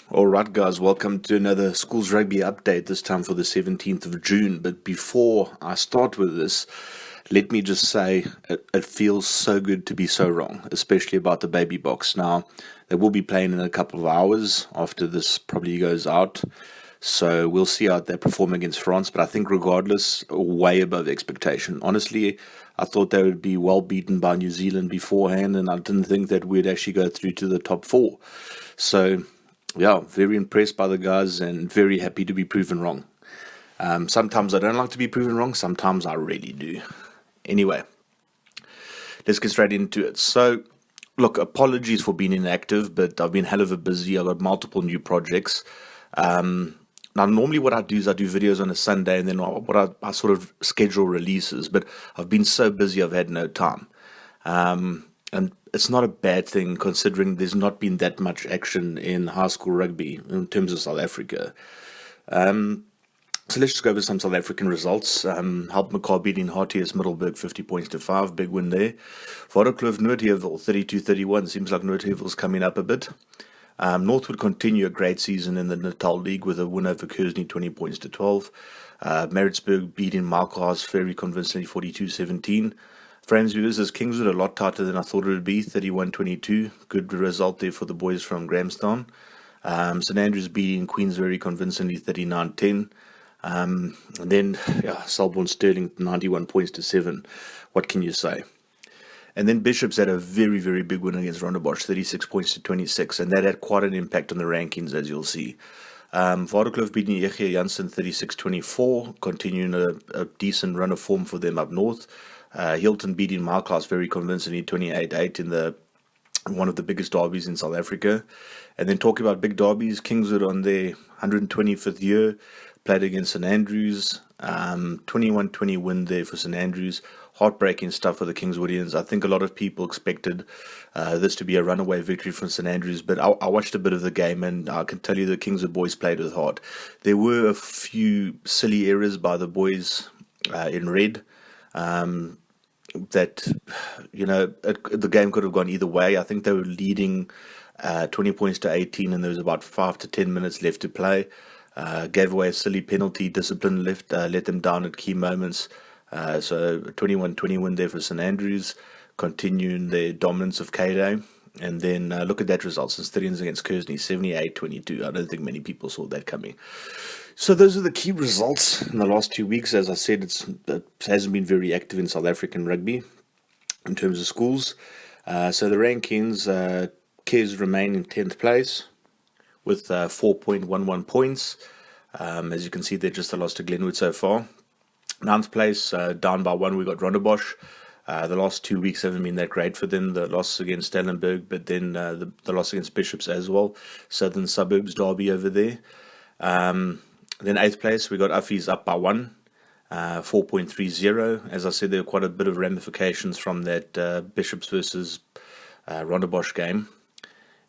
All right, guys, welcome to another Schools Rugby update, this time for the 17th of June. But before I start with this, let me just say it feels so good to be so wrong, especially about the baby box. Now, they will be playing in a couple of hours after this probably goes out. So we'll see how they perform against France. But I think, regardless, way above expectation. Honestly, I thought they would be well beaten by New Zealand beforehand, and I didn't think that we'd actually go through to the top four. So yeah, very impressed by the guys and very happy to be proven wrong. Sometimes I don't like to be proven wrong, sometimes I really do. Anyway, let's get straight into it. So, look, apologies for being inactive, but I've been hell of a busy. I've got multiple new projects. Now, normally what I do is I do videos on a Sunday and then I sort of schedule releases, but I've been so busy I've had no time. And it's not a bad thing considering there's not been that much action in high school rugby in terms of South Africa. So let's just go over some South African results. Help McCall beating Hartius Middelburg 50 points to 5, big win there. Waterkloof Noordheuvel 32-31, seems like Noordheuvel's coming up a bit. North would continue a great season in the Natal League with a win over Kersney 20 points to 12. Maritzburg beating Malkhaus very convincingly 42-17. Framesby versus Kingswood, a lot tighter than I thought it would be, 31-22. Good result there for the boys from Grahamstown. St Andrews beating Queens very convincingly, 39-10. And then, Selborne Sterling, 91 points to 7. What can you say? And then Bishops had a very, very big win against Rondebosch, 36 points to 26. And that had quite an impact on the rankings, as you'll see. Waterkloof beating Yechia Janssen 36-24, continuing a decent run of form for them up north. Hilton beating Malkhaus very convincingly 28-8 in one of the biggest derbies in South Africa. And then talking about big derbies, Kingswood on their 125th year played against St Andrews. 21-20 win there for St Andrews. Heartbreaking stuff for the Kingswoodians. I think a lot of people expected this to be a runaway victory from St Andrews, but I watched a bit of the game and I can tell you the Kingswood boys played with heart. There were a few silly errors by the boys in red. That, the game could have gone either way. I think they were leading 20 points to 18 and there was about 5 to 10 minutes left to play. Gave away a silly penalty, discipline left, let them down at key moments. So 21-20 win there for St Andrews, continuing their dominance of K-Day. And then look at that result, St Stithians against Kersney, 78-22. I don't think many people saw that coming. So those are the key results in the last 2 weeks. As I said, it hasn't been very active in South African rugby in terms of schools. So the rankings, Kes remain in 10th place with 4.11 points. As you can see, they're just a loss to Glenwood so far. 9th place, down by 1, we got Rondebosch. The last 2 weeks haven't been that great for them. The loss against Stellenberg, but then the loss against Bishops as well. Southern Suburbs derby over there. Then 8th place, we got Uffies up by 1, 4.30. As I said, there were quite a bit of ramifications from that Bishops versus Rondebosch game.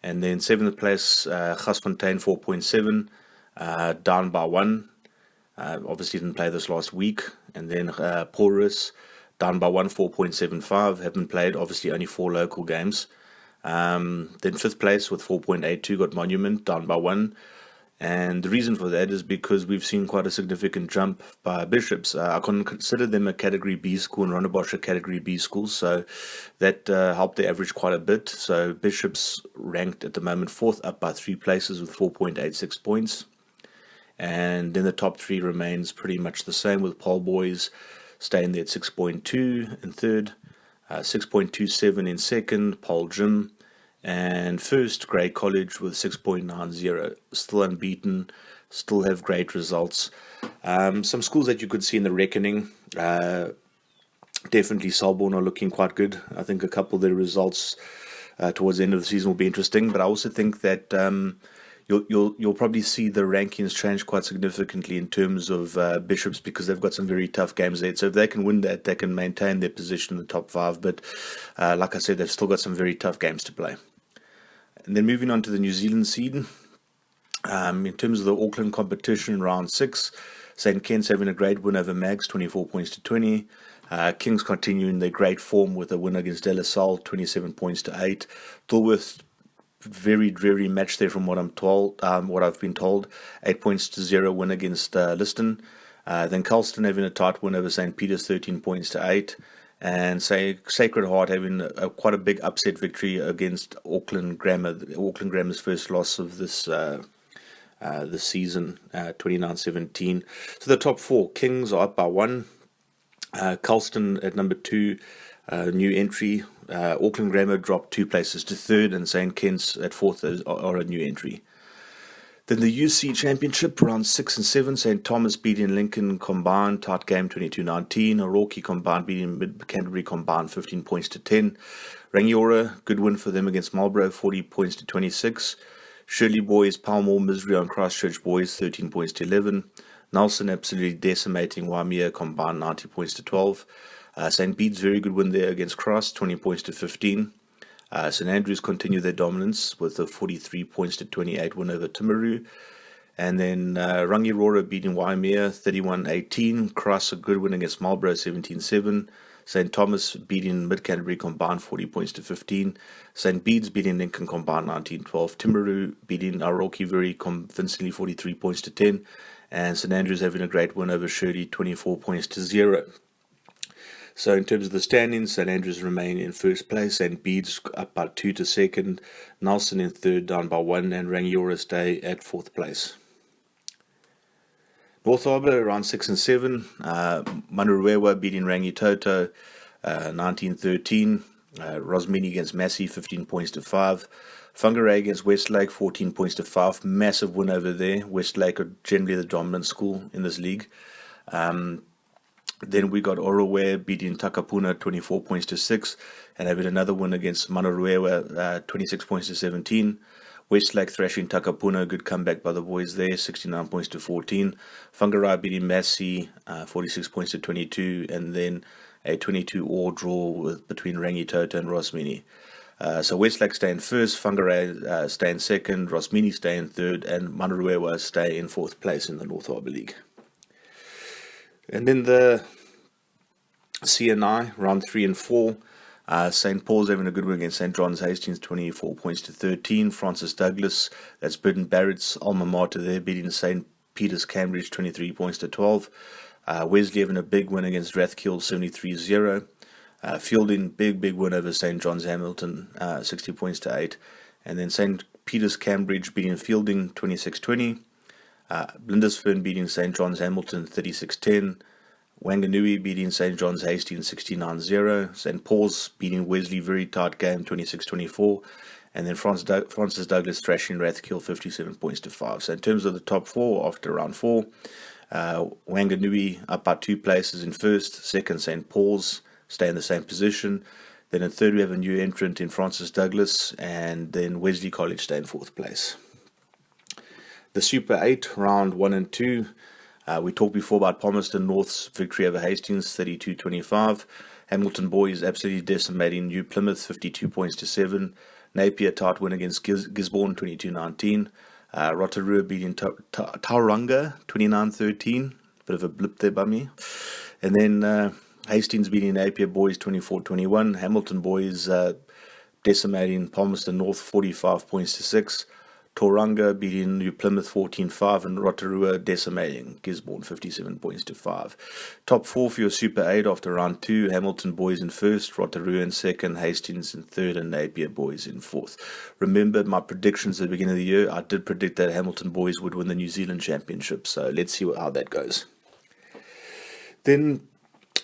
And then 7th place, Gasfontein 4.7, down by 1. Obviously didn't play this last week. And then Porus down by 1, 4.75. Haven't played, obviously only 4 local games. Then 5th place with 4.82 got Monument down by 1. And the reason for that is because we've seen quite a significant jump by Bishops. I consider them a Category B school and Rondebosch a Category B school, so that helped the average quite a bit. So Bishops ranked at the moment 4th, up by 3 places with 4.86 points. And then the top 3 remains pretty much the same, with Paul Boys staying there at 6.2 in 3rd, 6.27 in 2nd, Paul Jim, and first, Grey College with 6.90, still unbeaten, still have great results. Some schools that you could see in the reckoning, definitely Selborne are looking quite good. I think a couple of their results towards the end of the season will be interesting, but I also think that you'll probably see the rankings change quite significantly in terms of Bishops, because they've got some very tough games there. So if they can win that, they can maintain their position in the top 5. But like I said, they've still got some very tough games to play. And then moving on to the New Zealand scene, in terms of the Auckland competition, round 6, St. Kitts having a great win over Mags, 24 points to 20. Kings continuing their great form with a win against De La Salle, 27 points to 8. Dilworth very dreary match there from what I'm told. What I've been told, 8 points to 0 win against Liston. Then Culston having a tight win over St. Peter's, 13 points to 8. And say Sacred Heart having quite a big upset victory against Auckland Grammar. Auckland Grammar's first loss of this season, 29-17. So the top four, Kings are up by 1. Culston at number 2, new entry. Auckland Grammar dropped 2 places to 3rd, and St. Kitts at 4th are a new entry. Then the UC Championship, round 6 and 7, St. Thomas beating Lincoln combined, tight game 22-19. Oroki combined beating Mid-Canterbury combined 15 points to 10. Rangiora, good win for them against Marlborough, 40 points to 26. Shirley Boys, Palmore, Misery on Christchurch Boys, 13 points to 11. Nelson absolutely decimating Waimea combined, 90 points to 12. St. Bede's very good win there against Cross, 20 points to 15. St. Andrews continue their dominance with a 43 points to 28 win over Timaru. And then Rangiora beating Waimea 31-18. Cross a good win against Marlborough 17-7. St. Thomas beating Mid-Canterbury combined 40 points to 15. St. Bede's beating Lincoln combined 19-12. Timaru beating Oroki very convincingly 43 points to 10. And St. Andrews having a great win over Shirley 24 points to 0. So in terms of the standings, St. Andrews remain in first place, St. Bede's up by 2 to second, Nelson in third, down by 1, and Rangiora stay at fourth place. North Harbour around 6 and 7, Manurewa beating Rangitoto 19-13, Rosmini against Massey 15 points to 5, Whangarei against Westlake 14 points to 5, massive win over there. Westlake are generally the dominant school in this league. Then we got Oroware beating Takapuna 24 points to 6 and having another win against Manurewa 26 points to 17. Westlake thrashing Takapuna, good comeback by the boys there, 69 points to 14. Whangarei beating Massey 46 points to 22, and then a 22-all draw between Rangitoto and Rosmini. So Westlake stay in first, Whangarei stay in second, Rosmini stay in third, and Manurewa stay in fourth place in the North Harbour League. And then the CNI, round 3 and 4, St. Paul's having a good win against St. John's Hastings, 24 points to 13. Francis Douglas, that's Burton Barrett's alma mater there, beating St. Peter's Cambridge, 23 points to 12. Wesley having a big win against Rathkill, 73-0. Fielding, big win over St. John's Hamilton, 60 points to 8. And then St. Peter's Cambridge beating Fielding, 26-20. Lindisfarne beating St. John's Hamilton 36-10. Wanganui beating St. John's Hastings 69-0. St. Paul's beating Wesley, very tight game, 26-24. And then Francis Douglas thrashing Rathkill 57 points to 5. So in terms of the top four after round 4, Wanganui up by 2 places in first. Second, St. Paul's stay in the same position. Then in third we have a new entrant in Francis Douglas, and then Wesley College stay in fourth place. The Super 8, round 1 and 2. We talked before about Palmerston North's victory over Hastings, 32-25. Hamilton Boys absolutely decimating New Plymouth, 52 points to 7. Napier tight win against Gisborne, 22-19. Rotorua beating Tauranga, 29-13. Bit of a blip there by me. And then Hastings beating Napier Boys, 24-21. Hamilton Boys decimating Palmerston North, 45 points to 6. Tauranga beating New Plymouth 14-5, and Rotorua decimating Gisborne 57 points to 5. Top 4 for your Super 8 after round 2, Hamilton Boys in first, Rotorua in second, Hastings in third, and Napier Boys in fourth. Remember my predictions at the beginning of the year, I did predict that Hamilton Boys would win the New Zealand Championship, so let's see how that goes. Then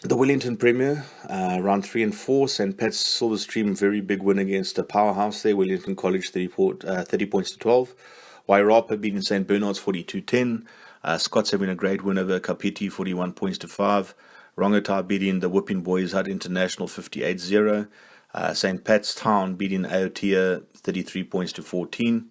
the Wellington Premier, round 3 and 4, St. Pat's Silverstream, very big win against a powerhouse there, Wellington College 30 points to 12. Wairarapa beating St. Bernard's 42-10. Scots having a great win over Kapiti, 41 points to 5. Rongotai beating the Whipping Boys Hut International 58-0. St. Pat's Town beating Aotea 33 points to 14.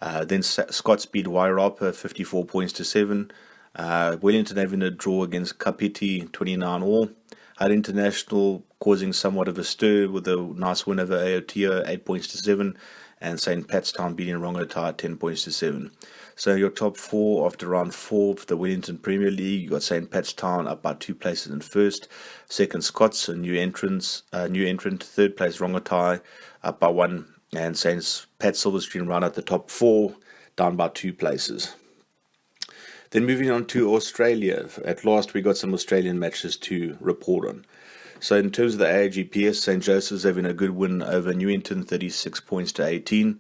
Then Scots beat Wairarapa 54 points to 7. Wellington having a draw against Kapiti 29-all. Hut International causing somewhat of a stir with a nice win over Aotea 8 points to 7, and St. Pat's Town beating Rongotai 10 points to 7. So your top 4 after round 4 for the Wellington Premier League, you got St. Pat's Town up by 2 places in first, second Scots, a new entrant, third place Rongotai up by 1 and Saints Pat Silverstream round out the top 4, down by 2 places. Then moving on to Australia. At last, we got some Australian matches to report on. So in terms of the AIGPS, St. Joseph's having a good win over Newington, 36 points to 18.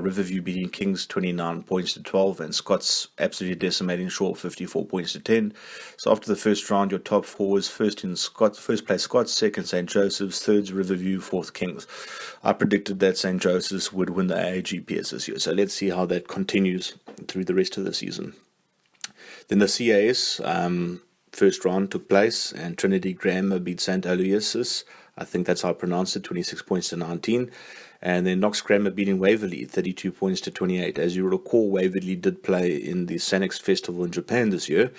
Riverview beating Kings 29 points to 12, and Scott's absolutely decimating Shaw 54 points to 10. So after the first round, your top 4 was first place Scott's, second St. Joseph's, third Riverview, fourth Kings. I predicted that St. Joseph's would win the AIGPS this year, so let's see how that continues through the rest of the season. Then the CAS first round took place, and Trinity Grammar beat St. Aloysius. I think that's how I pronounce it, 26 points to 19. And then Knox Grammar beating Waverley, 32 points to 28. As you recall, Waverley did play in the Sanex Festival in Japan this year.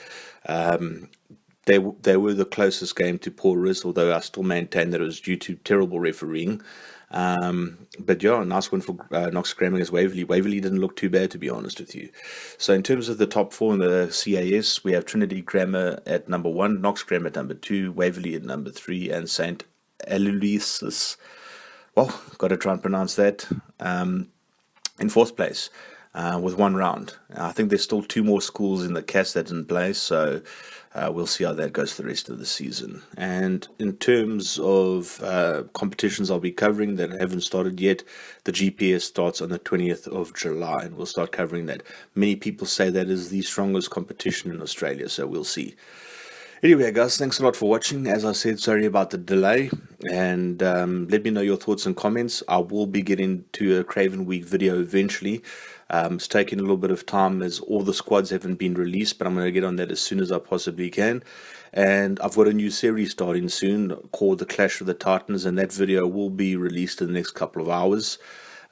They were the closest game to Paul Riz, although I still maintain that it was due to terrible refereeing. But yeah, nice win for Knox Grammar against Waverley. Waverley didn't look too bad, to be honest with you. So in terms of the top 4 in the CAS, we have Trinity Grammar at number 1, Knox Grammar at number 2, Waverley at number 3, and St. Aloysius, well, got to try and pronounce that, in 4th place with 1 round. I think there's still 2 more schools in the CAS that didn't play, so we'll see how that goes for the rest of the season. And in terms of competitions I'll be covering that haven't started yet, the GPS starts on the 20th of July, and we'll start covering that. Many people say that is the strongest competition in Australia, so we'll see. Anyway, guys, thanks a lot for watching. As I said, sorry about the delay, and let me know your thoughts and comments. I will be getting to a Craven Week video eventually. It's taking a little bit of time as all the squads haven't been released, but I'm going to get on that as soon as I possibly can. And I've got a new series starting soon called The Clash of the Titans, and that video will be released in the next couple of hours.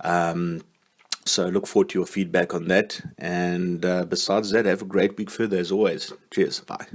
So look forward to your feedback on that. And besides that, have a great week further as always. Cheers. Bye.